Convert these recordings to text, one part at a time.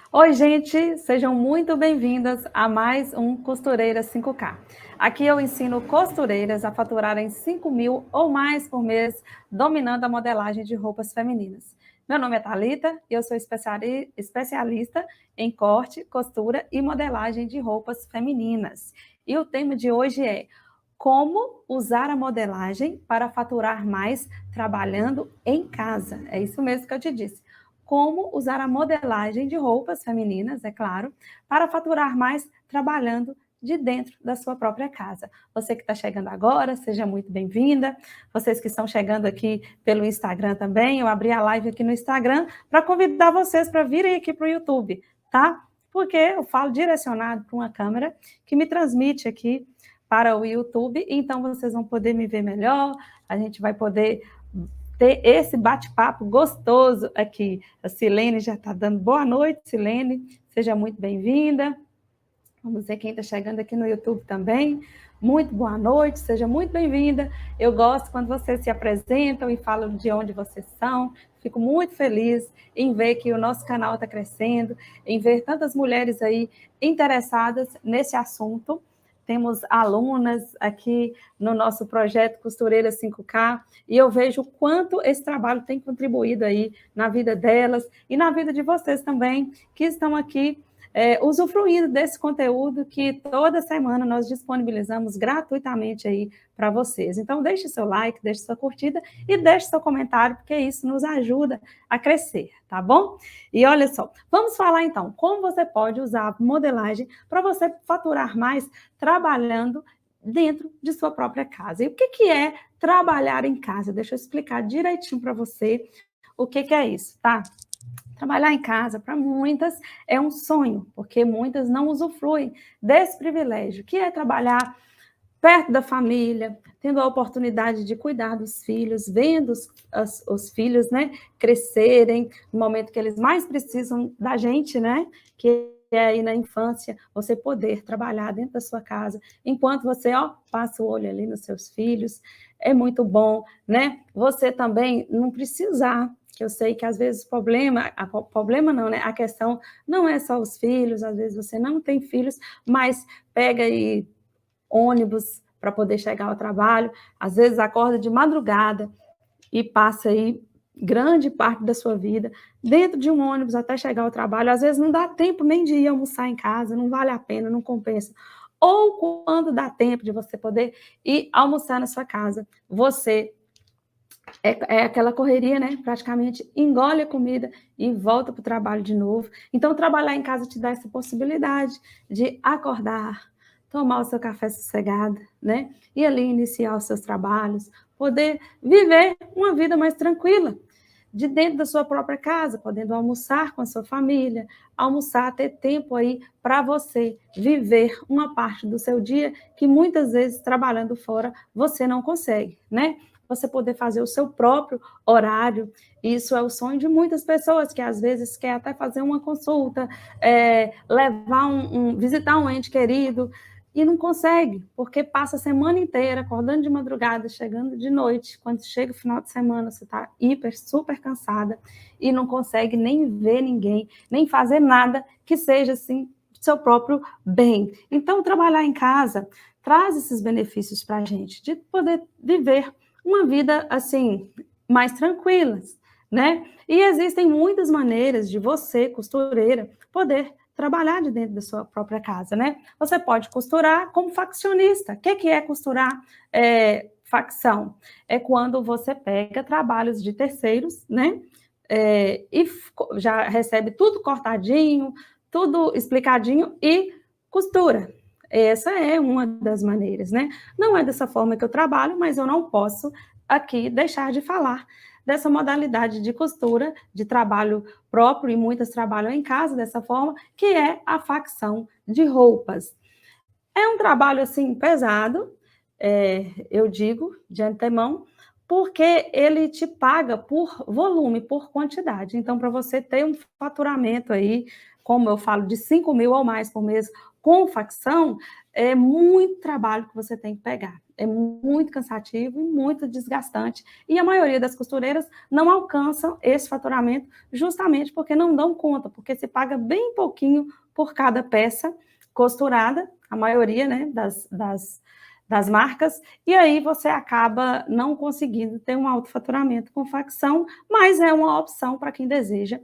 Oi, gente, sejam muito bem-vindas a mais um Costureira 5K. Aqui eu ensino costureiras a faturarem 5 mil ou mais por mês, dominando a modelagem de roupas femininas. Meu nome é Thalita e eu sou especialista em corte, costura e modelagem de roupas femininas. E o tema de hoje é como usar a modelagem para faturar mais trabalhando em casa. É isso mesmo que eu te disse. Como usar a modelagem de roupas femininas, é claro, para faturar mais trabalhando de dentro da sua própria casa. Você que está chegando agora, seja muito bem-vinda. Vocês que estão chegando aqui pelo Instagram também, eu abri a live aqui no Instagram para convidar vocês para virem aqui para o YouTube, tá? Porque eu falo direcionado para uma câmera que me transmite aqui para o YouTube, então vocês vão poder me ver melhor, a gente vai poder ter esse bate-papo gostoso aqui. A Silene já está dando boa noite, Silene, seja muito bem-vinda. Vamos ver quem está chegando aqui no YouTube também. Muito boa noite, seja muito bem-vinda. Eu gosto quando vocês se apresentam e falam de onde vocês são. Fico muito feliz em ver que o nosso canal está crescendo, em ver tantas mulheres aí interessadas nesse assunto. Temos alunas aqui no nosso projeto Costureira 5K, e eu vejo o quanto esse trabalho tem contribuído aí na vida delas e na vida de vocês também, que estão aqui usufruindo desse conteúdo que toda semana nós disponibilizamos gratuitamente aí para vocês. Então, deixe seu like, deixe sua curtida e deixe seu comentário, porque isso nos ajuda a crescer, tá bom? E olha só, vamos falar então como você pode usar a modelagem para você faturar mais trabalhando dentro de sua própria casa. E o que é trabalhar em casa? Deixa eu explicar direitinho para você o que é isso, tá? Trabalhar em casa, para muitas, é um sonho, porque muitas não usufruem desse privilégio, que é trabalhar perto da família, tendo a oportunidade de cuidar dos filhos, vendo os filhos, né, crescerem no momento que eles mais precisam da gente, né, que é aí na infância, você poder trabalhar dentro da sua casa, enquanto você, passa o olho ali nos seus filhos, é muito bom, né, você também não precisar, que eu sei que às vezes problema não, né, a questão não é só os filhos, às vezes você não tem filhos, mas pega aí ônibus para poder chegar ao trabalho, às vezes acorda de madrugada e passa aí grande parte da sua vida dentro de um ônibus até chegar ao trabalho, às vezes não dá tempo nem de ir almoçar em casa, não vale a pena, não compensa. Ou quando dá tempo de você poder ir almoçar na sua casa, você é aquela correria, né? Praticamente engole a comida e volta para o trabalho de novo. Então, trabalhar em casa te dá essa possibilidade de acordar, tomar o seu café sossegado, né? E ali iniciar os seus trabalhos, poder viver uma vida mais tranquila, de dentro da sua própria casa, podendo almoçar com a sua família, almoçar, ter tempo aí para você viver uma parte do seu dia que muitas vezes trabalhando fora você não consegue, né? Você poder fazer o seu próprio horário, isso é o sonho de muitas pessoas que às vezes quer até fazer uma consulta, levar visitar um ente querido, e não consegue, porque passa a semana inteira acordando de madrugada, chegando de noite, quando chega o final de semana, você está super cansada, e não consegue nem ver ninguém, nem fazer nada que seja, assim, seu próprio bem. Então, trabalhar em casa traz esses benefícios para a gente, de poder viver uma vida, assim, mais tranquila, né? E existem muitas maneiras de você, costureira, poder trabalhar de dentro da sua própria casa, né? Você pode costurar como faccionista. O que é costurar facção? É quando você pega trabalhos de terceiros, né? E já recebe tudo cortadinho, tudo explicadinho e costura. Essa é uma das maneiras, né? Não é dessa forma que eu trabalho, mas eu não posso aqui deixar de falar dessa modalidade de costura, de trabalho próprio, e muitas trabalham em casa dessa forma, que é a facção de roupas. É um trabalho, assim, pesado, eu digo de antemão, porque ele te paga por volume, por quantidade. Então, para você ter um faturamento aí, como eu falo, de 5 mil ou mais por mês com facção, é muito trabalho que você tem que pegar. é muito cansativo e muito desgastante. E a maioria das costureiras não alcançam esse faturamento justamente porque não dão conta, porque se paga bem pouquinho por cada peça costurada, a maioria, né, das marcas, e aí você acaba não conseguindo ter um alto faturamento com facção, mas é uma opção para quem deseja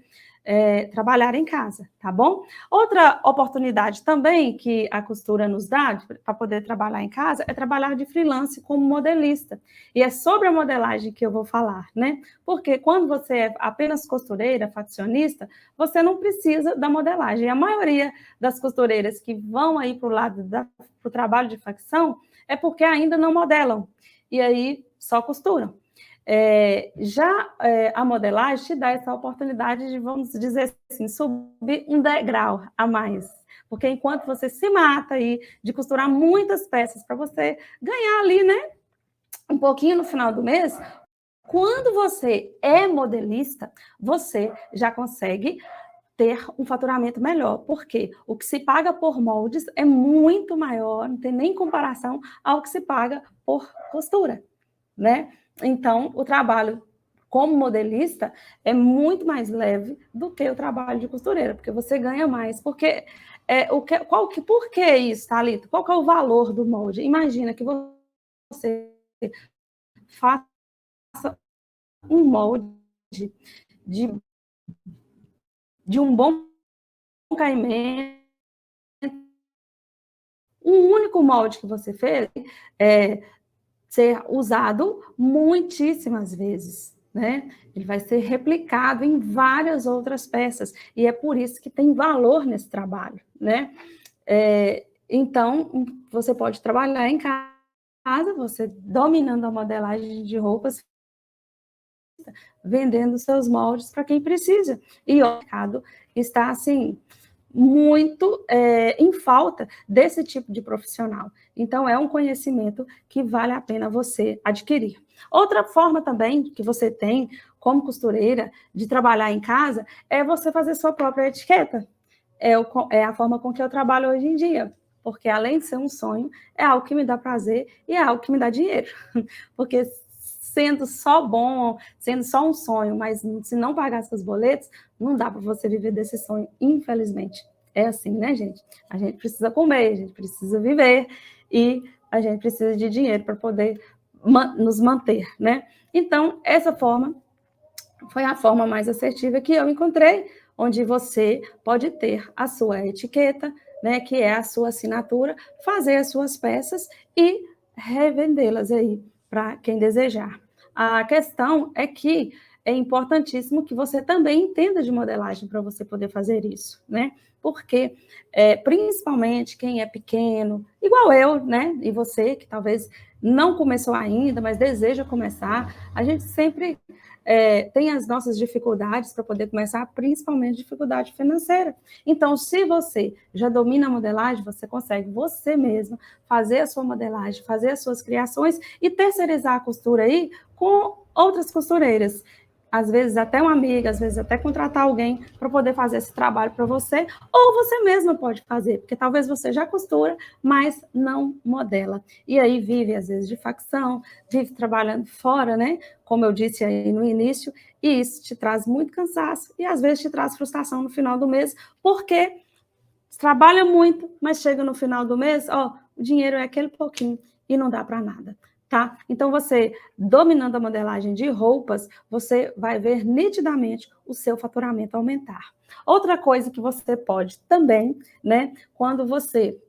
trabalhar em casa, tá bom? Outra oportunidade também que a costura nos dá para poder trabalhar em casa é trabalhar de freelance como modelista. E é sobre a modelagem que eu vou falar, né? Porque quando você é apenas costureira, faccionista, você não precisa da modelagem. A maioria das costureiras que vão aí para o lado do trabalho de facção é porque ainda não modelam. E aí só costuram. A modelagem te dá essa oportunidade de, vamos dizer assim, subir um degrau a mais. Porque enquanto você se mata aí de costurar muitas peças para você ganhar ali, né, um pouquinho no final do mês, quando você é modelista, você já consegue ter um faturamento melhor, porque o que se paga por moldes é muito maior, não tem nem comparação ao que se paga por costura, né? Então, o trabalho como modelista é muito mais leve do que o trabalho de costureira, porque você ganha mais. Porque por que isso, Thalita? Qual que é o valor do molde? Imagina que você faça um molde de um bom caimento, um único molde que você fez ser usado muitíssimas vezes, né? Ele vai ser replicado em várias outras peças, e é por isso que tem valor nesse trabalho, né? Então, você pode trabalhar em casa, você dominando a modelagem de roupas, vendendo seus moldes para quem precisa. E o mercado está, assim, muito em falta desse tipo de profissional. Então, é um conhecimento que vale a pena você adquirir. Outra forma também que você tem, como costureira, de trabalhar em casa, é você fazer sua própria etiqueta. É a forma com que eu trabalho hoje em dia. Porque, além de ser um sonho, é algo que me dá prazer e é algo que me dá dinheiro. Porque sendo só bom, sendo só um sonho, mas se não pagar seus boletos, não dá para você viver desse sonho, infelizmente. É assim, né, gente? A gente precisa comer, a gente precisa viver e a gente precisa de dinheiro para poder nos manter, né? Então, essa forma foi a forma mais assertiva que eu encontrei, onde você pode ter a sua etiqueta, né, que é a sua assinatura, fazer as suas peças e revendê-las aí para quem desejar. A questão é que é importantíssimo que você também entenda de modelagem para você poder fazer isso, né? Porque, principalmente quem é pequeno, igual eu, né? E você, que talvez não começou ainda, mas deseja começar, a gente sempre tem as nossas dificuldades para poder começar, principalmente dificuldade financeira. Então, se você já domina a modelagem, você consegue você mesmo fazer a sua modelagem, fazer as suas criações e terceirizar a costura aí com outras costureiras. Às vezes até uma amiga, às vezes até contratar alguém para poder fazer esse trabalho para você, ou você mesma pode fazer, porque talvez você já costura, mas não modela. E aí vive, às vezes, de facção, vive trabalhando fora, né? Como eu disse aí no início, e isso te traz muito cansaço e às vezes te traz frustração no final do mês, porque trabalha muito, mas chega no final do mês, o dinheiro é aquele pouquinho e não dá para nada. Tá? Então, você, dominando a modelagem de roupas, você vai ver nitidamente o seu faturamento aumentar. Outra coisa que você pode também, né, quando você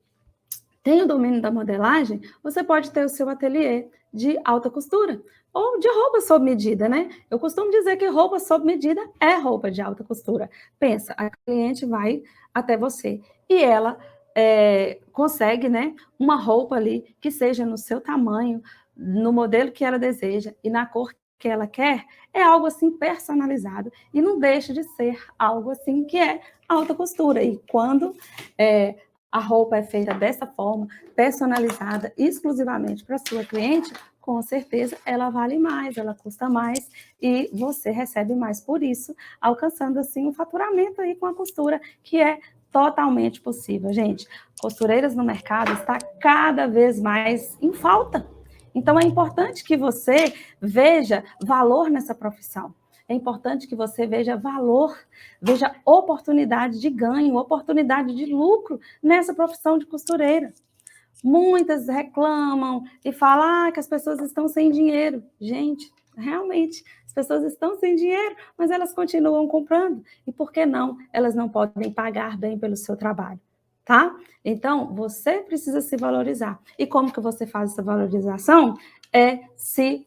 tem o domínio da modelagem, você pode ter o seu ateliê de alta costura, ou de roupa sob medida, né? Eu costumo dizer que roupa sob medida é roupa de alta costura. Pensa, a cliente vai até você e ela consegue, né, uma roupa ali que seja no seu tamanho, no modelo que ela deseja e na cor que ela quer, é algo assim personalizado e não deixa de ser algo assim que é alta costura. E quando a roupa é feita dessa forma, personalizada exclusivamente para a sua cliente, com certeza ela vale mais, ela custa mais e você recebe mais por isso, alcançando assim um faturamento aí com a costura, que é totalmente possível. Gente, costureiras no mercado está cada vez mais em falta. Então, é importante que você veja valor nessa profissão. É importante que você veja valor, veja oportunidade de ganho, oportunidade de lucro nessa profissão de costureira. Muitas reclamam e falam que as pessoas estão sem dinheiro. Gente, realmente, as pessoas estão sem dinheiro, mas elas continuam comprando. E por que não? Elas não podem pagar bem pelo seu trabalho, tá? Então, você precisa se valorizar. E como que você faz essa valorização? É se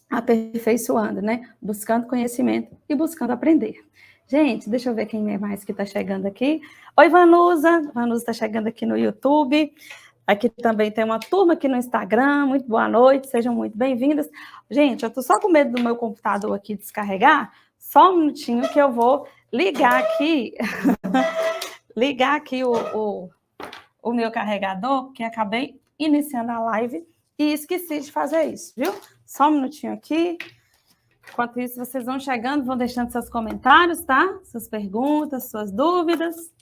aperfeiçoando, né? Buscando conhecimento e buscando aprender. Gente, deixa eu ver quem é mais que está chegando aqui. Oi, Vanusa. Vanusa está chegando aqui no YouTube. Aqui também tem uma turma aqui no Instagram. Muito boa noite, sejam muito bem-vindas. Gente, eu estou só com medo do meu computador aqui descarregar. Só um minutinho que eu vou ligar aqui, o meu carregador, que acabei iniciando a live e esqueci de fazer isso, viu? Só um minutinho aqui. Enquanto isso, vocês vão chegando, vão deixando seus comentários, tá? Suas perguntas, suas dúvidas.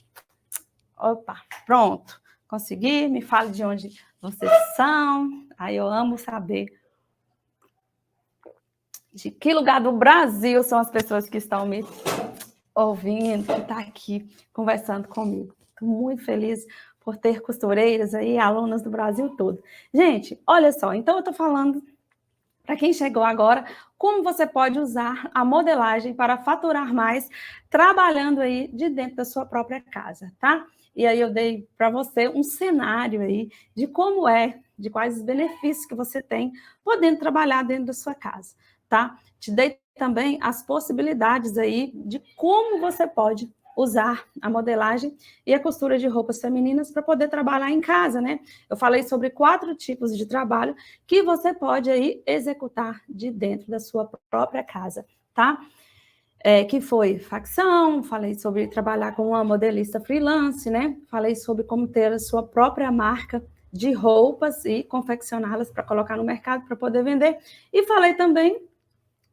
Opa, pronto. Consegui, me fale de onde vocês são. Aí eu amo saber de que lugar do Brasil são as pessoas que estão me ouvindo, que estão aqui conversando comigo. Estou muito feliz por ter costureiras aí, alunas do Brasil todo. Gente, olha só, então eu estou falando, para quem chegou agora, como você pode usar a modelagem para faturar mais, trabalhando aí de dentro da sua própria casa, tá? E aí eu dei para você um cenário aí de como de quais os benefícios que você tem podendo trabalhar dentro da sua casa, tá? Te dei também as possibilidades aí de como você pode usar a modelagem e a costura de roupas femininas para poder trabalhar em casa, né? Eu falei sobre 4 tipos de trabalho que você pode aí executar de dentro da sua própria casa, tá? Que foi facção, falei sobre trabalhar com uma modelista freelance, né? Falei sobre como ter a sua própria marca de roupas e confeccioná-las para colocar no mercado para poder vender. E falei também,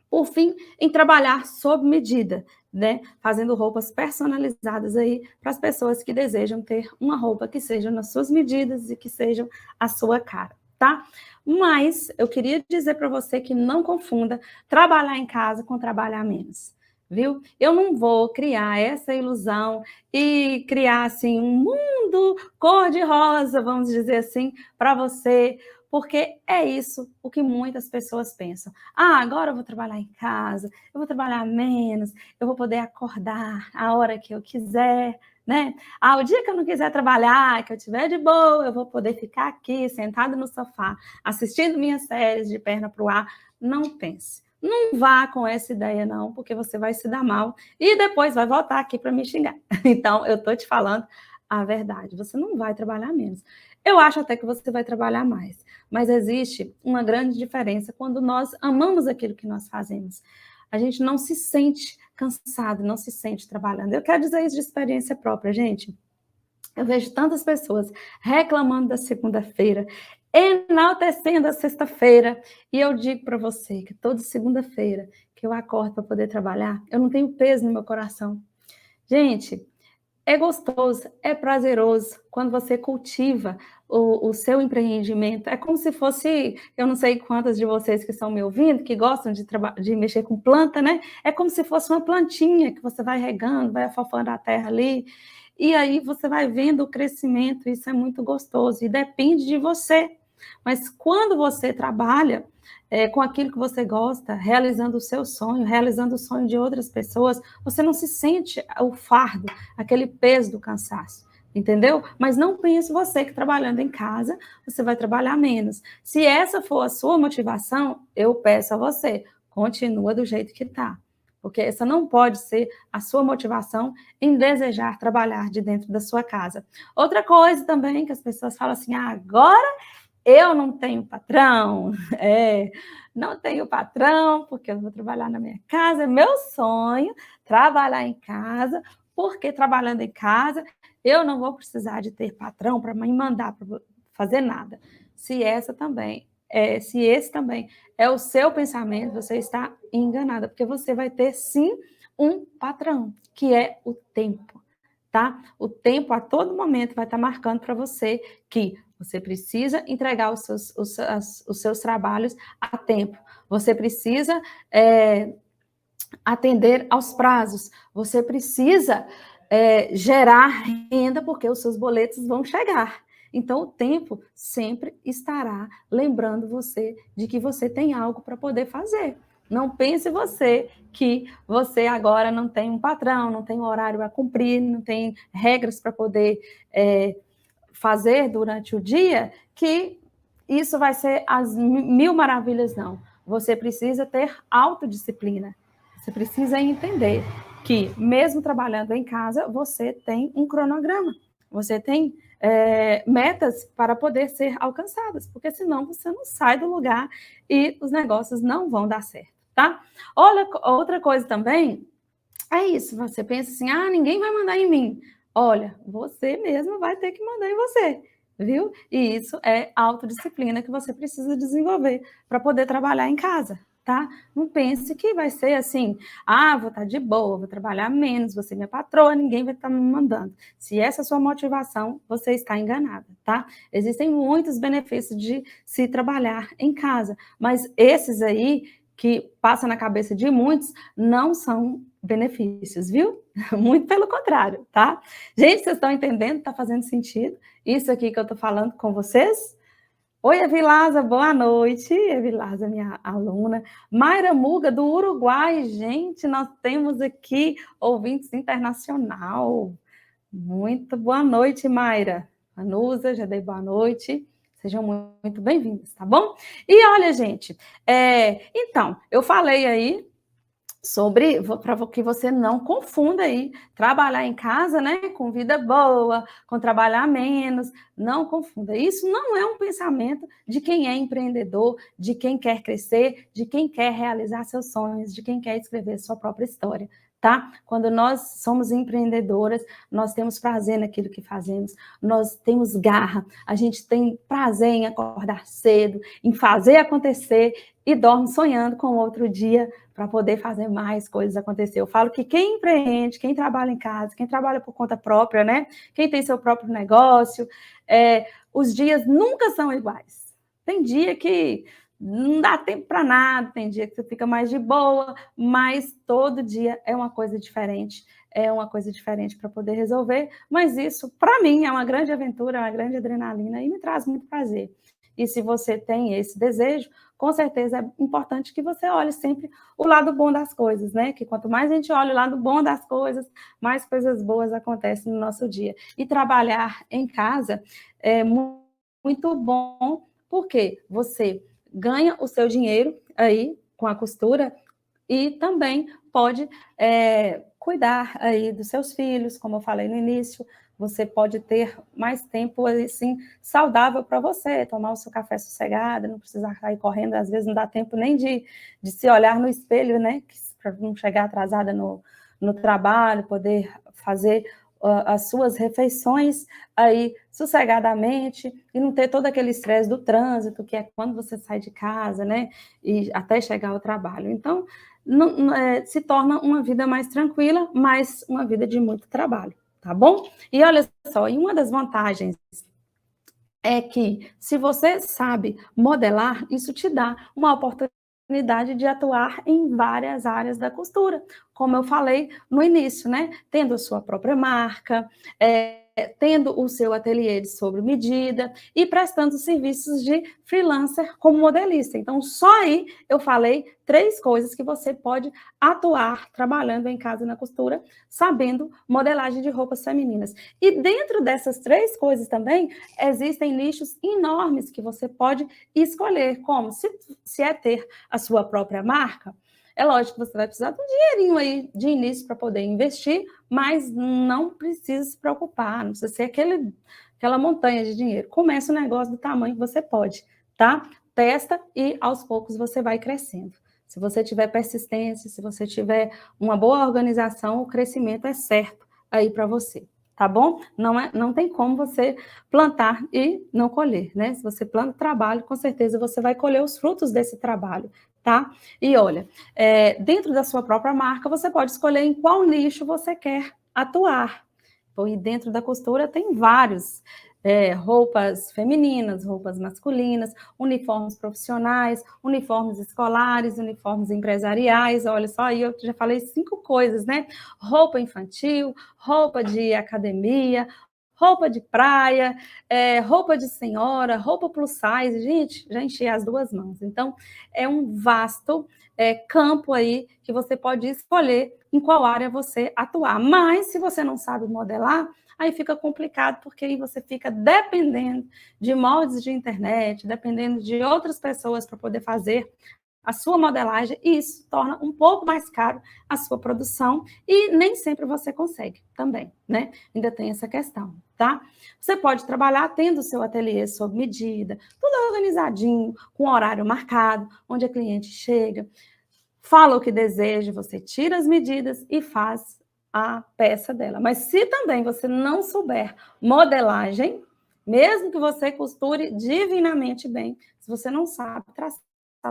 por fim, em trabalhar sob medida, né? Fazendo roupas personalizadas aí para as pessoas que desejam ter uma roupa que seja nas suas medidas e que sejam a sua cara, tá? Mas eu queria dizer para você que não confunda trabalhar em casa com trabalhar menos, viu? Eu não vou criar essa ilusão e criar assim um mundo cor-de-rosa, vamos dizer assim, para você, porque é isso o que muitas pessoas pensam. Agora eu vou trabalhar em casa, eu vou trabalhar menos, eu vou poder acordar a hora que eu quiser, né? O dia que eu não quiser trabalhar, que eu estiver de boa, eu vou poder ficar aqui, sentado no sofá, assistindo minhas séries de perna para o ar. Não pense. Não vá com essa ideia, não, porque você vai se dar mal e depois vai voltar aqui para me xingar. Então, eu estou te falando a verdade. Você não vai trabalhar menos. Eu acho até que você vai trabalhar mais. Mas existe uma grande diferença quando nós amamos aquilo que nós fazemos. A gente não se sente cansado, não se sente trabalhando. Eu quero dizer isso de experiência própria, gente. Eu vejo tantas pessoas reclamando da segunda-feira, enaltecendo a sexta-feira, e eu digo para você que toda segunda-feira que eu acordo para poder trabalhar, eu não tenho peso no meu coração. Gente, é gostoso, é prazeroso quando você cultiva o seu empreendimento. É como se fosse, eu não sei quantas de vocês que estão me ouvindo, que gostam de mexer com planta, né? É como se fosse uma plantinha que você vai regando, vai afofando a terra ali, e aí você vai vendo o crescimento, isso é muito gostoso, e depende de você. Mas quando você trabalha com aquilo que você gosta, realizando o seu sonho, realizando o sonho de outras pessoas, você não se sente o fardo, aquele peso do cansaço, entendeu? Mas não pense você que trabalhando em casa, você vai trabalhar menos. Se essa for a sua motivação, eu peço a você, continua do jeito que está. Porque essa não pode ser a sua motivação em desejar trabalhar de dentro da sua casa. Outra coisa também que as pessoas falam assim, agora eu não tenho patrão, não tenho patrão, porque eu vou trabalhar na minha casa, é meu sonho trabalhar em casa, porque trabalhando em casa eu não vou precisar de ter patrão para me mandar para fazer nada. Se esse também é o seu pensamento, você está enganada, porque você vai ter sim um patrão, que é o tempo. tá? O tempo a todo momento vai estar marcando para você que você precisa entregar os seus trabalhos a tempo. Você precisa atender aos prazos. Você precisa gerar renda porque os seus boletos vão chegar. Então, o tempo sempre estará lembrando você de que você tem algo para poder fazer. Não pense você que você agora não tem um patrão, não tem um horário a cumprir, não tem regras para poder fazer durante o dia, que isso vai ser as mil maravilhas, não. Você precisa ter autodisciplina. Você precisa entender que, mesmo trabalhando em casa, você tem um cronograma. Você tem metas para poder ser alcançadas, porque senão você não sai do lugar e os negócios não vão dar certo, tá? Olha, outra coisa também, é isso, você pensa assim, ninguém vai mandar em mim. Olha, você mesmo vai ter que mandar em você, viu? E isso é autodisciplina que você precisa desenvolver para poder trabalhar em casa, tá? Não pense que vai ser assim, vou estar de boa, vou trabalhar menos, você é minha patroa, ninguém vai estar me mandando. Se essa é a sua motivação, você está enganada, tá? Existem muitos benefícios de se trabalhar em casa, mas esses aí que passa na cabeça de muitos não são benefícios, viu? Muito pelo contrário, tá? Gente, vocês estão entendendo? Tá fazendo sentido? Isso aqui que eu tô falando com vocês? Oi, Evilasa, boa noite. Evilasa, minha aluna. Mayra Muga, do Uruguai. Gente, nós temos aqui ouvintes internacional. Muito boa noite, Mayra. Anusa, já dei boa noite. Sejam muito bem-vindos, tá bom? E olha, gente, então, eu falei aí sobre, para que você não confunda aí, trabalhar em casa, né, com vida boa, com trabalhar menos, não confunda. Isso não é um pensamento de quem é empreendedor, de quem quer crescer, de quem quer realizar seus sonhos, de quem quer escrever sua própria história, tá? Quando nós somos empreendedoras, nós temos prazer naquilo que fazemos, nós temos garra, a gente tem prazer em acordar cedo, em fazer acontecer e dorme sonhando com outro dia para poder fazer mais coisas acontecer. Eu falo que quem empreende, quem trabalha em casa, quem trabalha por conta própria, né? Quem tem seu próprio negócio, os dias nunca são iguais. Tem dia que não dá tempo para nada, tem dia que você fica mais de boa, mas todo dia é uma coisa diferente para poder resolver, mas isso, para mim, é uma grande aventura, é uma grande adrenalina e me traz muito prazer. E se você tem esse desejo, com certeza é importante que você olhe sempre o lado bom das coisas, né? Que quanto mais a gente olha o lado bom das coisas, mais coisas boas acontecem no nosso dia. E trabalhar em casa é muito bom, porque você ganha o seu dinheiro aí com a costura e também pode cuidar aí dos seus filhos, como eu falei no início. Você pode ter mais tempo, assim, saudável para você, tomar o seu café sossegado, não precisar sair correndo, às vezes não dá tempo nem de se olhar no espelho, né, para não chegar atrasada no trabalho, poder fazer as suas refeições aí sossegadamente e não ter todo aquele estresse do trânsito, que é quando você sai de casa, né, e até chegar ao trabalho. Então, se torna uma vida mais tranquila, mas uma vida de muito trabalho. Tá bom? E olha só, e uma das vantagens é que, se você sabe modelar, isso te dá uma oportunidade de atuar em várias áreas da costura, como eu falei no início, né? Tendo a sua própria marca, tendo o seu ateliê de sob medida e prestando serviços de freelancer como modelista. Então, só aí eu falei 3 coisas que você pode atuar trabalhando em casa na costura, sabendo modelagem de roupas femininas. E dentro dessas 3 coisas também, existem nichos enormes que você pode escolher, como se é ter a sua própria marca. É lógico que você vai precisar de um dinheirinho aí de início para poder investir, mas não precisa se preocupar, não precisa ser aquela montanha de dinheiro. Começa o negócio do tamanho que você pode, tá? Testa e aos poucos você vai crescendo. Se você tiver persistência, se você tiver uma boa organização, o crescimento é certo aí para você, tá bom? Não tem como você plantar e não colher, né? Se você planta trabalho, com certeza você vai colher os frutos desse trabalho, tá? E olha, dentro da sua própria marca, você pode escolher em qual nicho você quer atuar. E dentro da costura tem vários, roupas femininas, roupas masculinas, uniformes profissionais, uniformes escolares, uniformes empresariais, olha só, aí eu já falei 5 coisas, né? Roupa infantil, roupa de academia, roupa de praia, roupa de senhora, roupa plus size, gente, já enchi as 2 mãos. Então, é um vasto campo aí que você pode escolher em qual área você atuar. Mas, se você não sabe modelar, aí fica complicado, porque aí você fica dependendo de moldes de internet, dependendo de outras pessoas para poder fazer a sua modelagem, e isso torna um pouco mais caro a sua produção, e nem sempre você consegue também, né? Ainda tem essa questão, tá? Você pode trabalhar tendo o seu ateliê sob medida, tudo organizadinho, com horário marcado, onde a cliente chega, fala o que deseja, você tira as medidas e faz a peça dela. Mas se também você não souber modelagem, mesmo que você costure divinamente bem, se você não sabe traçar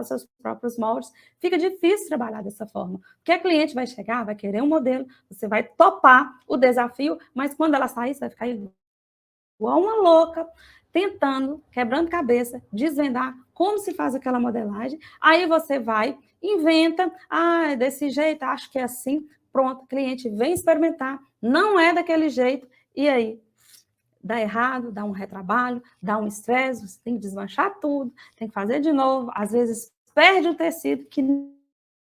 os seus próprios moldes, fica difícil trabalhar dessa forma. Porque a cliente vai chegar, vai querer um modelo, você vai topar o desafio, mas quando ela sair, você vai ficar igual uma louca, tentando, quebrando cabeça, desvendar como se faz aquela modelagem. Aí você vai, inventa, é desse jeito, acho que é assim, pronto, o cliente vem experimentar, não é daquele jeito, e aí dá errado, dá um retrabalho, dá um estresse, você tem que desmanchar tudo, tem que fazer de novo, às vezes perde o tecido, que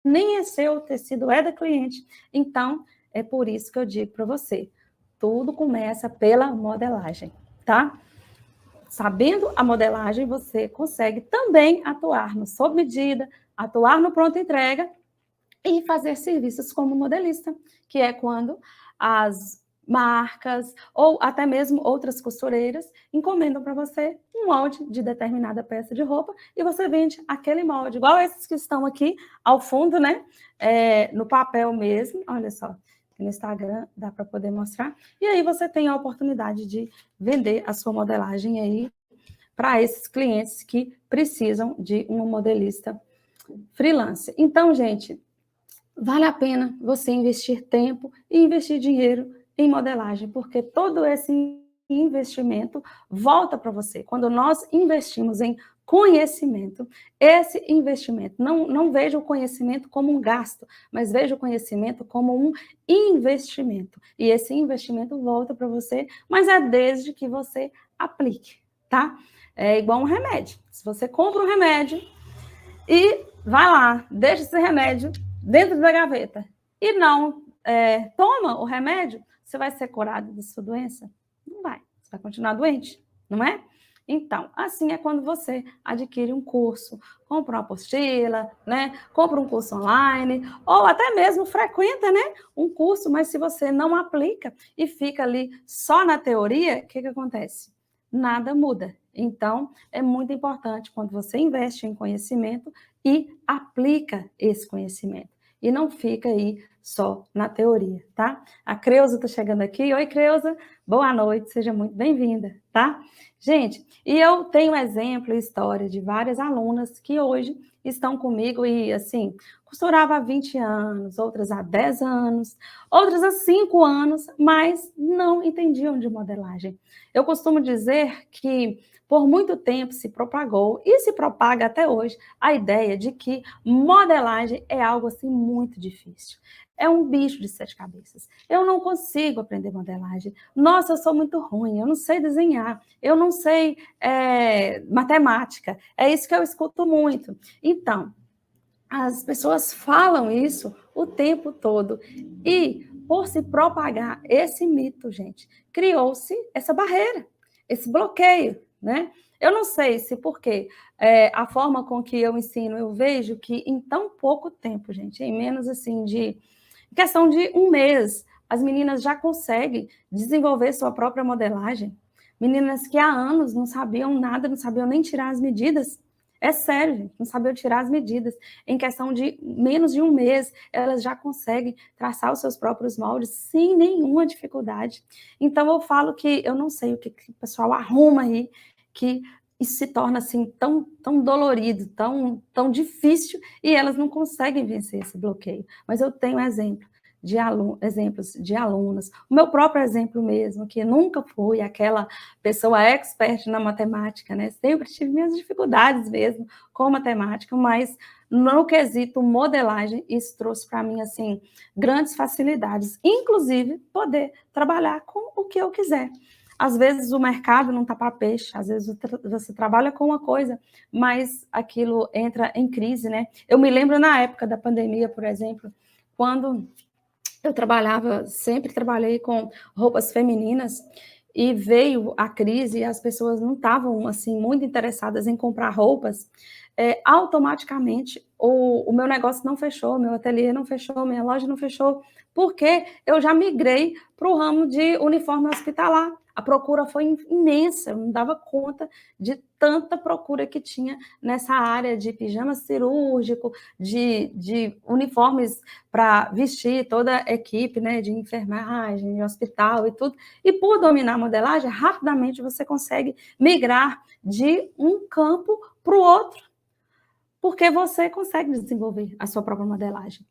nem é seu, o tecido é da cliente. Então, é por isso que eu digo para você, tudo começa pela modelagem, tá? Sabendo a modelagem, você consegue também atuar no sob medida, atuar no pronto entrega e fazer serviços como modelista, que é quando as marcas ou até mesmo outras costureiras encomendam para você um molde de determinada peça de roupa e você vende aquele molde, igual esses que estão aqui ao fundo, né? No papel mesmo, olha só, no Instagram dá para poder mostrar. E aí você tem a oportunidade de vender a sua modelagem aí para esses clientes que precisam de uma modelista freelance. Então, gente, vale a pena você investir tempo e investir dinheiro em modelagem, porque todo esse investimento volta para você. Quando nós investimos em conhecimento, esse investimento, não veja o conhecimento como um gasto, mas veja o conhecimento como um investimento. E esse investimento volta para você, mas é desde que você aplique, tá? É igual um remédio. Se você compra um remédio e vai lá, deixa esse remédio dentro da gaveta e não toma o remédio, você vai ser curado da sua doença? Não vai, você vai continuar doente, não é? Então, assim é quando você adquire um curso, compra uma apostila, né? Compra um curso online, ou até mesmo frequenta, né? Um curso, mas se você não aplica e fica ali só na teoria, o que acontece? Nada muda. Então, é muito importante quando você investe em conhecimento e aplica esse conhecimento. E não fica aí só na teoria, tá? A Creuza está chegando aqui. Oi, Creuza. Boa noite, seja muito bem-vinda, tá? Gente, e eu tenho exemplo e história de várias alunas que hoje estão comigo e, assim, costurava há 20 anos, outras há 10 anos, outras há 5 anos, mas não entendiam de modelagem. Eu costumo dizer que por muito tempo se propagou e se propaga até hoje a ideia de que modelagem é algo assim muito difícil. É um bicho de 7 cabeças. Eu não consigo aprender modelagem. Nossa, eu sou muito ruim, eu não sei desenhar, eu não sei matemática. É isso que eu escuto muito. Então, as pessoas falam isso o tempo todo. E, por se propagar esse mito, gente, criou-se essa barreira, esse bloqueio, né? Eu não sei se porque a forma com que eu ensino, eu vejo que em tão pouco tempo, gente, em menos assim de questão de um mês, as meninas já conseguem desenvolver sua própria modelagem. Meninas que há anos não sabiam nada, não sabiam nem tirar as medidas. É sério, gente, não sabiam tirar as medidas. Em questão de menos de um mês, elas já conseguem traçar os seus próprios moldes sem nenhuma dificuldade. Então, eu falo que eu não sei o que o pessoal arruma aí, que isso se torna assim tão dolorido, tão difícil, e elas não conseguem vencer esse bloqueio. Mas eu tenho exemplo exemplos de alunas, o meu próprio exemplo mesmo, que nunca fui aquela pessoa expert na matemática, né? Sempre tive minhas dificuldades mesmo com matemática, mas no quesito modelagem, isso trouxe para mim, assim, grandes facilidades, inclusive poder trabalhar com o que eu quiser. Às vezes o mercado não está para peixe, às vezes você trabalha com uma coisa, mas aquilo entra em crise, né? Eu me lembro na época da pandemia, por exemplo, quando eu sempre trabalhei com roupas femininas, e veio a crise e as pessoas não estavam, assim, muito interessadas em comprar roupas, automaticamente o meu negócio não fechou, meu ateliê não fechou, minha loja não fechou, porque eu já migrei para o ramo de uniforme hospitalar. A procura foi imensa, eu não dava conta de tanta procura que tinha nessa área de pijama cirúrgico, de uniformes para vestir toda a equipe, né, de enfermagem, de hospital e tudo. E por dominar a modelagem, rapidamente você consegue migrar de um campo para o outro, porque você consegue desenvolver a sua própria modelagem.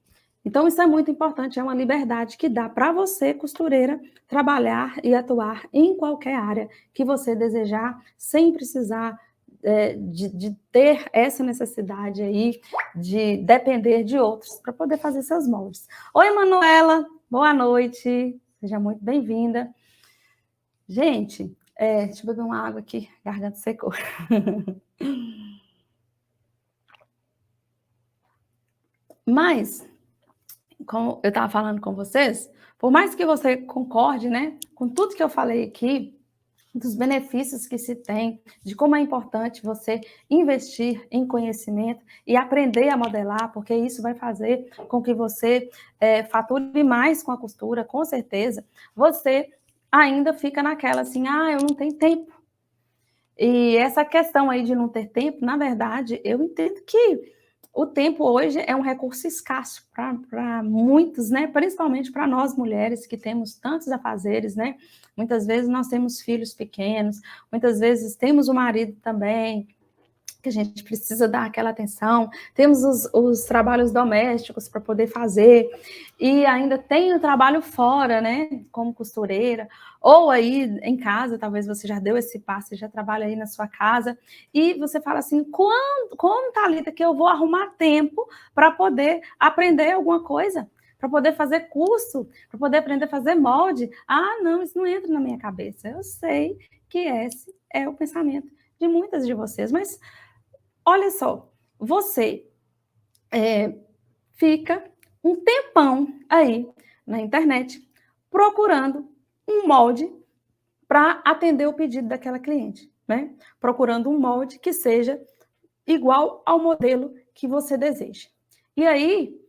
Então, isso é muito importante, é uma liberdade que dá para você, costureira, trabalhar e atuar em qualquer área que você desejar, sem precisar de ter essa necessidade aí de depender de outros para poder fazer seus moldes. Oi, Manuela, boa noite, seja muito bem-vinda. Gente, deixa eu beber uma água aqui, garganta secou. Mas, como eu estava falando com vocês, por mais que você concorde, né, com tudo que eu falei aqui, dos benefícios que se tem, de como é importante você investir em conhecimento e aprender a modelar, porque isso vai fazer com que você fature mais com a costura, com certeza, você ainda fica naquela assim, eu não tenho tempo. E essa questão aí de não ter tempo, na verdade, eu entendo que o tempo hoje é um recurso escasso para muitos, né? Principalmente para nós mulheres que temos tantos afazeres, né? Muitas vezes nós temos filhos pequenos, muitas vezes temos o marido também, que a gente precisa dar aquela atenção, temos os trabalhos domésticos para poder fazer, e ainda tem o trabalho fora, né, como costureira, ou aí em casa, talvez você já deu esse passo, já trabalha aí na sua casa, e você fala assim, como, Thalita, que eu vou arrumar tempo para poder aprender alguma coisa? Para poder fazer curso, para poder aprender a fazer molde? Não, isso não entra na minha cabeça. Eu sei que esse é o pensamento de muitas de vocês, mas olha só, você fica um tempão aí na internet procurando um molde para atender o pedido daquela cliente, né? Procurando um molde que seja igual ao modelo que você deseja. E aí,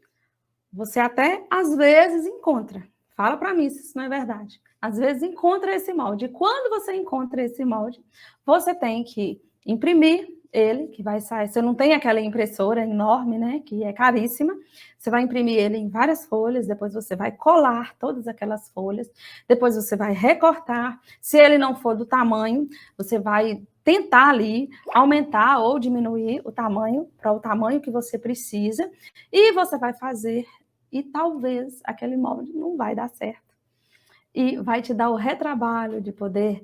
você até às vezes encontra. Fala para mim se isso não é verdade. Às vezes encontra esse molde. E quando você encontra esse molde, você tem que imprimir ele, que vai sair. Você não tem aquela impressora enorme, né, que é caríssima. Você vai imprimir ele em várias folhas, depois você vai colar todas aquelas folhas, depois você vai recortar. Se ele não for do tamanho, você vai tentar ali aumentar ou diminuir o tamanho para o tamanho que você precisa, e você vai fazer, e talvez aquele molde não vai dar certo. E vai te dar o retrabalho de poder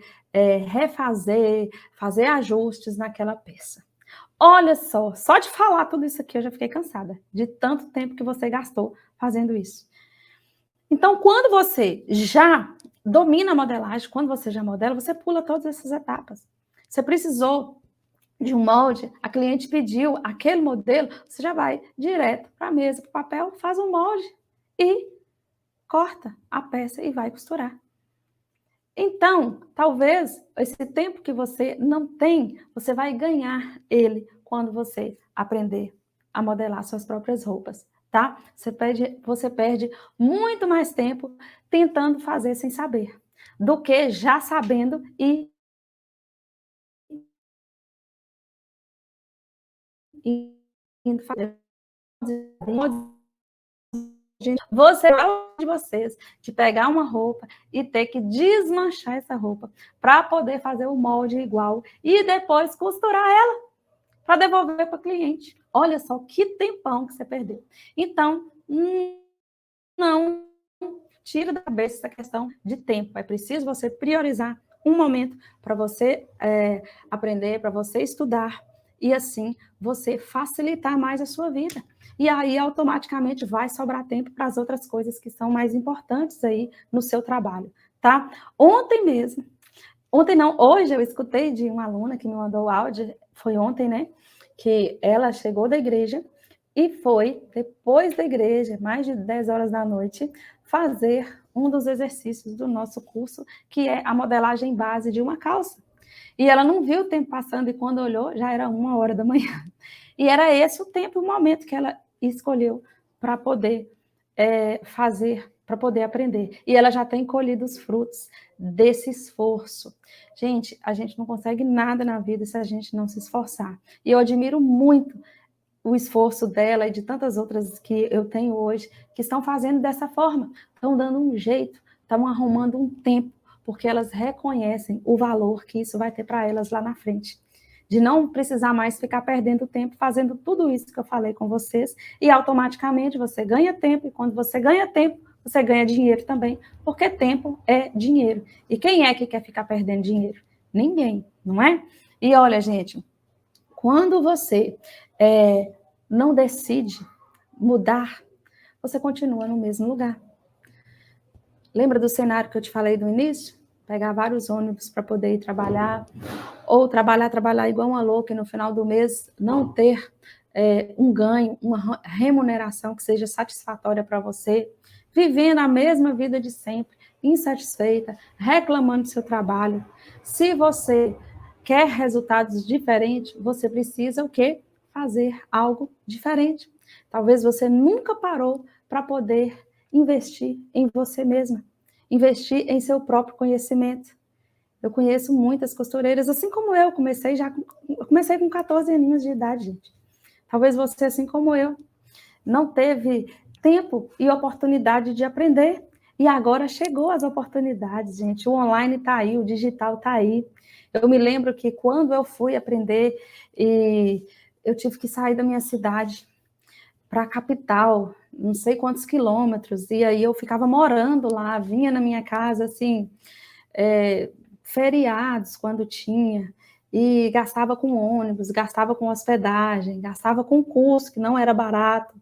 refazer, fazer ajustes naquela peça. Olha só de falar tudo isso aqui eu já fiquei cansada, de tanto tempo que você gastou fazendo isso. Então, quando você já domina a modelagem, quando você já modela, você pula todas essas etapas. Você precisou de um molde, a cliente pediu aquele modelo, você já vai direto para a mesa, para o papel, faz um molde e corta a peça e vai costurar. Então, talvez esse tempo que você não tem, você vai ganhar ele quando você aprender a modelar suas próprias roupas, tá? Você perde muito mais tempo tentando fazer sem saber, do que já sabendo e indo fazer. Você de vocês de pegar uma roupa e ter que desmanchar essa roupa para poder fazer o molde igual e depois costurar ela para devolver para o cliente. Olha só que tempão que você perdeu. Então, não tira da cabeça essa questão de tempo. É preciso você priorizar um momento para você aprender, para você estudar, e assim você facilitar mais a sua vida. E aí, automaticamente, vai sobrar tempo para as outras coisas que são mais importantes aí no seu trabalho, tá? Hoje eu escutei de uma aluna que me mandou o áudio, foi ontem, né? Que ela chegou da igreja e foi, depois da igreja, mais de 10 horas da noite, fazer um dos exercícios do nosso curso, que é a modelagem base de uma calça. E ela não viu o tempo passando, e quando olhou, já era 1h da manhã. E era esse o tempo, o momento que ela escolheu para poder fazer, para poder aprender. E ela já tem colhido os frutos desse esforço. Gente, a gente não consegue nada na vida se a gente não se esforçar. E eu admiro muito o esforço dela e de tantas outras que eu tenho hoje, que estão fazendo dessa forma, estão dando um jeito, estão arrumando um tempo, porque elas reconhecem o valor que isso vai ter para elas lá na frente. De não precisar mais ficar perdendo tempo fazendo tudo isso que eu falei com vocês, e automaticamente você ganha tempo, e quando você ganha tempo, você ganha dinheiro também, porque tempo é dinheiro. E quem é que quer ficar perdendo dinheiro? Ninguém, não é? E olha, gente, quando você não decide mudar, você continua no mesmo lugar. Lembra do cenário que eu te falei no início? Pegar vários ônibus para poder ir trabalhar, ou trabalhar igual uma louca e no final do mês não ter um ganho, uma remuneração que seja satisfatória para você, vivendo a mesma vida de sempre, insatisfeita, reclamando do seu trabalho. Se você quer resultados diferentes, você precisa o quê? Fazer algo diferente. Talvez você nunca parou para poder investir em você mesma, investir em seu próprio conhecimento. Eu conheço muitas costureiras, assim como eu comecei com 14 aninhos de idade, gente. Talvez você, assim como eu, não teve tempo e oportunidade de aprender, e agora chegou as oportunidades, gente. O online está aí, o digital está aí. Eu me lembro que quando eu fui aprender, e eu tive que sair da minha cidade para a capital, não sei quantos quilômetros, e aí eu ficava morando lá, vinha na minha casa, assim, feriados quando tinha, e gastava com ônibus, gastava com hospedagem, gastava com curso, que não era barato.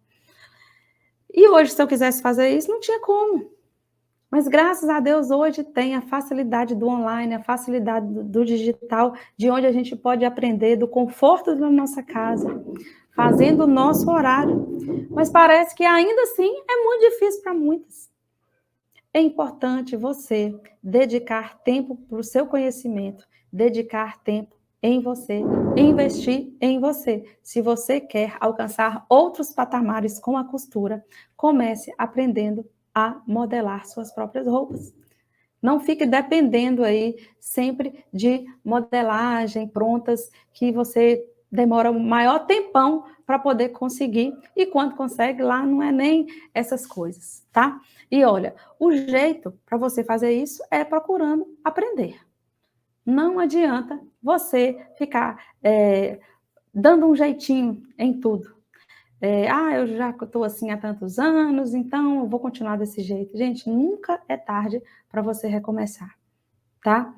E hoje, se eu quisesse fazer isso, não tinha como. Mas graças a Deus, hoje tem a facilidade do online, a facilidade do digital, de onde a gente pode aprender do conforto da nossa casa, fazendo o nosso horário. Mas parece que ainda assim é muito difícil para muitas. É importante você dedicar tempo para o seu conhecimento, dedicar tempo em você, investir em você. Se você quer alcançar outros patamares com a costura, comece aprendendo a modelar suas próprias roupas. Não fique dependendo aí sempre de modelagem prontas que você demora um maior tempão para poder conseguir, e quando consegue lá não é nem essas coisas, tá? E olha, o jeito para você fazer isso é procurando aprender. Não adianta você ficar dando um jeitinho em tudo. Eu já estou assim há tantos anos, então eu vou continuar desse jeito. Gente, nunca é tarde para você recomeçar, tá?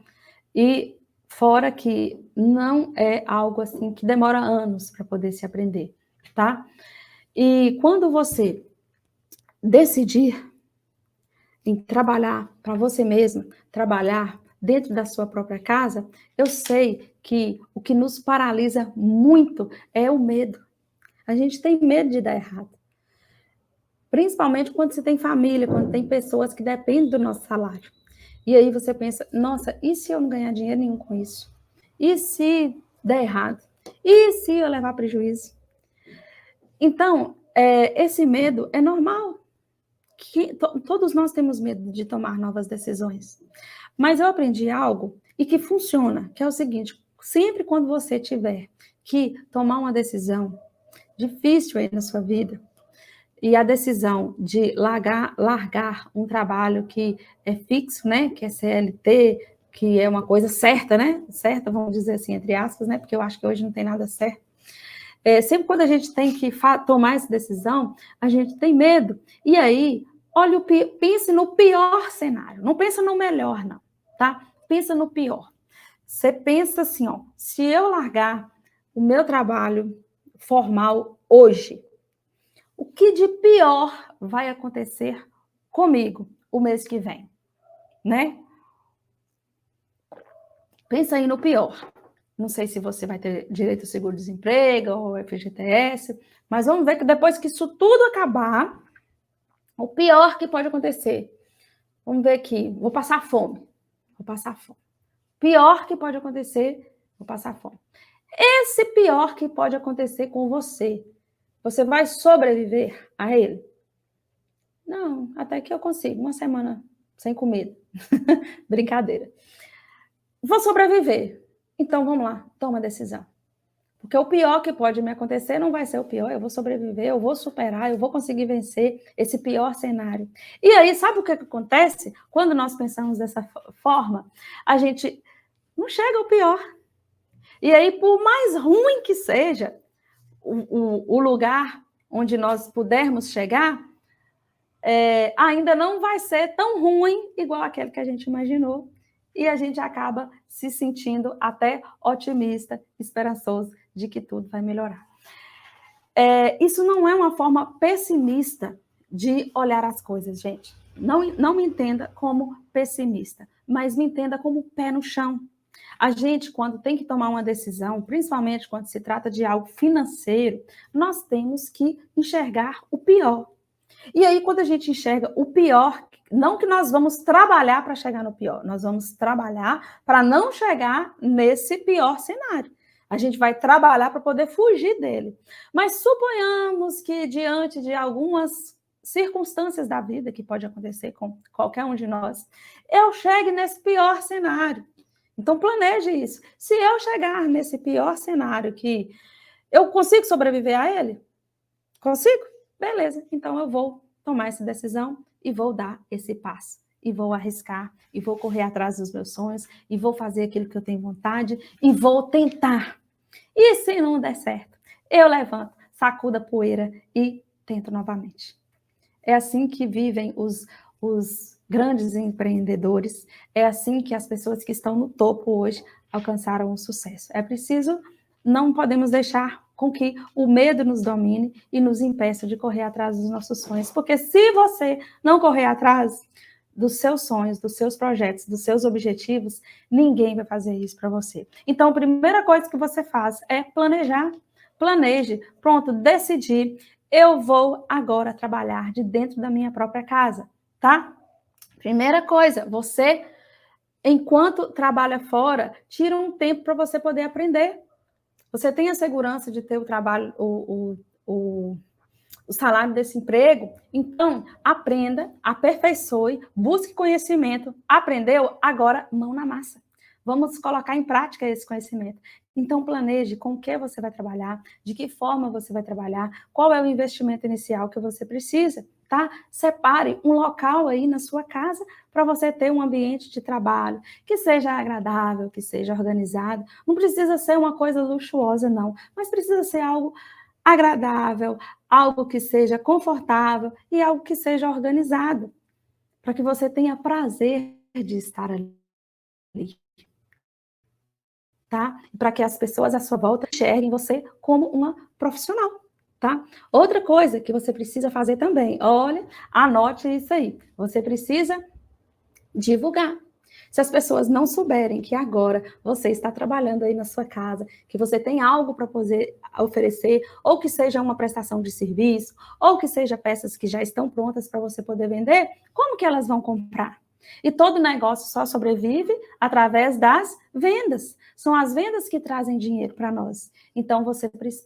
E fora que não é algo assim que demora anos para poder se aprender, tá? E quando você decidir em trabalhar para você mesmo, trabalhar dentro da sua própria casa, eu sei que o que nos paralisa muito é o medo. A gente tem medo de dar errado. Principalmente quando você tem família, quando tem pessoas que dependem do nosso salário. E aí você pensa, nossa, e se eu não ganhar dinheiro nenhum com isso? E se der errado? E se eu levar prejuízo? Então, esse medo é normal. Todos nós temos medo de tomar novas decisões. Mas eu aprendi algo e que funciona, que é o seguinte, sempre quando você tiver que tomar uma decisão difícil aí na sua vida, e a decisão de largar um trabalho que é fixo, né, que é CLT, que é uma coisa certa, né, certa, vamos dizer assim, entre aspas, né, porque eu acho que hoje não tem nada certo. Sempre quando a gente tem que tomar essa decisão, a gente tem medo. E aí, Olha, pense no pior cenário. Não pensa no melhor, não, tá? Pensa no pior. Você pensa assim, ó, se eu largar o meu trabalho formal hoje, o que de pior vai acontecer comigo o mês que vem, né? Pensa aí no pior. Não sei se você vai ter direito ao seguro-desemprego ou FGTS, mas vamos ver que depois que isso tudo acabar, o pior que pode acontecer. Vamos ver aqui, vou passar fome. Vou passar fome. Pior que pode acontecer, vou passar fome. Esse pior que pode acontecer com você, você vai sobreviver a ele? Não, até que eu consigo. Uma semana sem comida. Brincadeira. Vou sobreviver. Então, vamos lá, toma a decisão. Porque o pior que pode me acontecer não vai ser o pior, eu vou sobreviver, eu vou superar, eu vou conseguir vencer esse pior cenário. E aí, sabe o que acontece? Quando nós pensamos dessa forma, a gente não chega ao pior. E aí, por mais ruim que seja o lugar onde nós pudermos chegar, ainda não vai ser tão ruim igual aquele que a gente imaginou. E a gente acaba se sentindo até otimista, esperançoso de que tudo vai melhorar. Isso não é uma forma pessimista de olhar as coisas, gente. Não me entenda como pessimista, mas me entenda como pé no chão. A gente, quando tem que tomar uma decisão, principalmente quando se trata de algo financeiro, nós temos que enxergar o pior. E aí, quando a gente enxerga o pior, não que nós vamos trabalhar para chegar no pior, nós vamos trabalhar para não chegar nesse pior cenário. A gente vai trabalhar para poder fugir dele. Mas suponhamos que, diante de algumas circunstâncias da vida que pode acontecer com qualquer um de nós, eu chegue nesse pior cenário. Então, planeje isso. Se eu chegar nesse pior cenário, que eu consigo sobreviver a ele? Consigo? Beleza, então eu vou tomar essa decisão e vou dar esse passo. E vou arriscar, e vou correr atrás dos meus sonhos, e vou fazer aquilo que eu tenho vontade, e vou tentar. E se não der certo, eu levanto, sacudo a poeira e tento novamente. É assim que vivem os grandes empreendedores, é assim que as pessoas que estão no topo hoje alcançaram o sucesso. É preciso, não podemos deixar com que o medo nos domine e nos impeça de correr atrás dos nossos sonhos, porque se você não correr atrás dos seus sonhos, dos seus projetos, dos seus objetivos, ninguém vai fazer isso para você. Então, a primeira coisa que você faz é planejar. Planeje, pronto, decidi, eu vou agora trabalhar de dentro da minha própria casa, tá? Primeira coisa, você, enquanto trabalha fora, tira um tempo para você poder aprender. Você tem a segurança de ter o trabalho, o salário desse emprego, então aprenda, aperfeiçoe, busque conhecimento. Aprendeu? Agora, mão na massa. Vamos colocar em prática esse conhecimento. Então, planeje com o que você vai trabalhar, de que forma você vai trabalhar, qual é o investimento inicial que você precisa, tá? Separe um local aí na sua casa para você ter um ambiente de trabalho que seja agradável, que seja organizado. Não precisa ser uma coisa luxuosa, não, mas precisa ser algo agradável, algo que seja confortável e algo que seja organizado, para que você tenha prazer de estar ali, tá? Para que as pessoas à sua volta enxerguem você como uma profissional, tá? Outra coisa que você precisa fazer também, olha, anote isso aí, você precisa divulgar. Se as pessoas não souberem que agora você está trabalhando aí na sua casa, que você tem algo para poder oferecer, ou que seja uma prestação de serviço, ou que seja peças que já estão prontas para você poder vender, como que elas vão comprar? E todo negócio só sobrevive através das vendas. São as vendas que trazem dinheiro para nós. Então,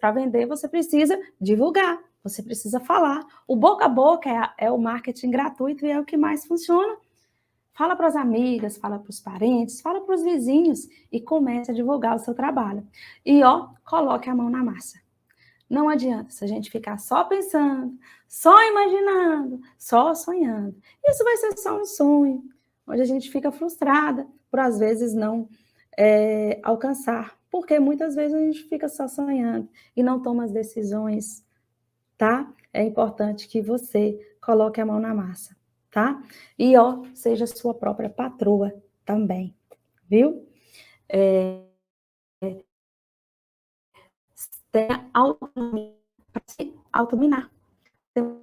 para vender, você precisa divulgar, você precisa falar. O boca a boca é o marketing gratuito e é o que mais funciona. Fala para as amigas, fala para os parentes, fala para os vizinhos e comece a divulgar o seu trabalho. E, coloque a mão na massa. Não adianta se a gente ficar só pensando, só imaginando, só sonhando. Isso vai ser só um sonho, onde a gente fica frustrada por, às vezes, não alcançar. Porque muitas vezes a gente fica só sonhando e não toma as decisões, tá? É importante que você coloque a mão na massa, tá? E, ó, seja sua própria patroa também, viu? Tenha autonomia para se autodominar. Temos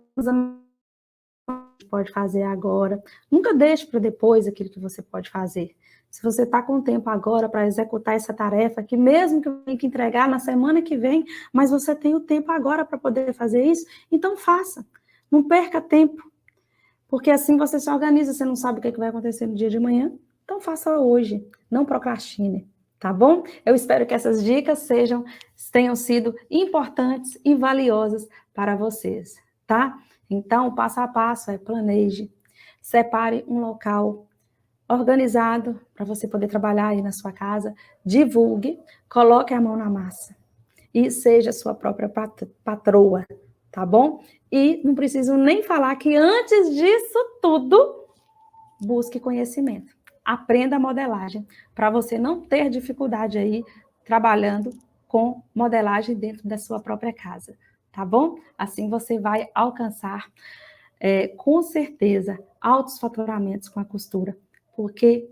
pode fazer agora. Nunca deixe para depois aquilo que você pode fazer. Se você está com tempo agora para executar essa tarefa, que mesmo que eu tenha que entregar na semana que vem, mas você tem o tempo agora para poder fazer isso, então faça. Não perca tempo, porque assim você se organiza, você não sabe o que vai acontecer no dia de amanhã, então faça hoje, não procrastine, tá bom? Eu espero que essas dicas tenham sido importantes e valiosas para vocês, tá? Então, o passo a passo é planeje, separe um local organizado para você poder trabalhar aí na sua casa, divulgue, coloque a mão na massa e seja sua própria patroa, tá bom? E não preciso nem falar que antes disso tudo, busque conhecimento. Aprenda a modelagem, para você não ter dificuldade aí trabalhando com modelagem dentro da sua própria casa, tá bom? Assim você vai alcançar, com certeza, altos faturamentos com a costura, porque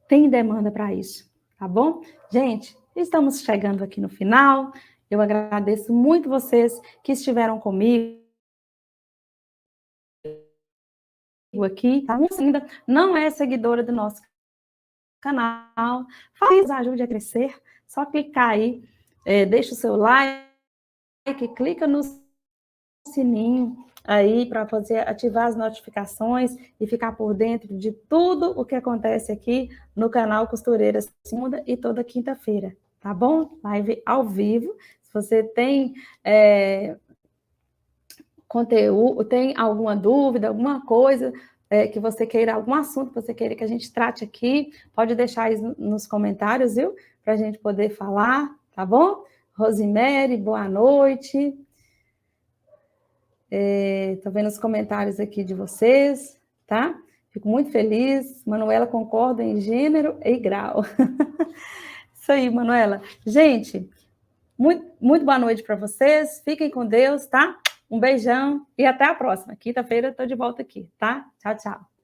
tem demanda para isso, tá bom? Gente, estamos chegando aqui no final. Eu agradeço muito vocês que estiveram comigo aqui. Tá? Se ainda não é seguidora do nosso canal, ajude a crescer. Só clicar aí, deixa o seu like, clica no sininho aí para fazer ativar as notificações e ficar por dentro de tudo o que acontece aqui no canal Costureiras segunda e toda quinta-feira, tá bom? Live ao vivo. Se você tem conteúdo, tem alguma dúvida, alguma coisa que você queira, algum assunto que você queira que a gente trate aqui, pode deixar aí nos comentários, viu? Para a gente poder falar, tá bom? Rosemary, boa noite. Estou vendo os comentários aqui de vocês, tá? Fico muito feliz. Manuela concorda em gênero e grau. Isso aí, Manuela. Gente, muito boa noite para vocês. Fiquem com Deus, tá? Um beijão e até a próxima. Quinta-feira eu estou de volta aqui, tá? Tchau, tchau.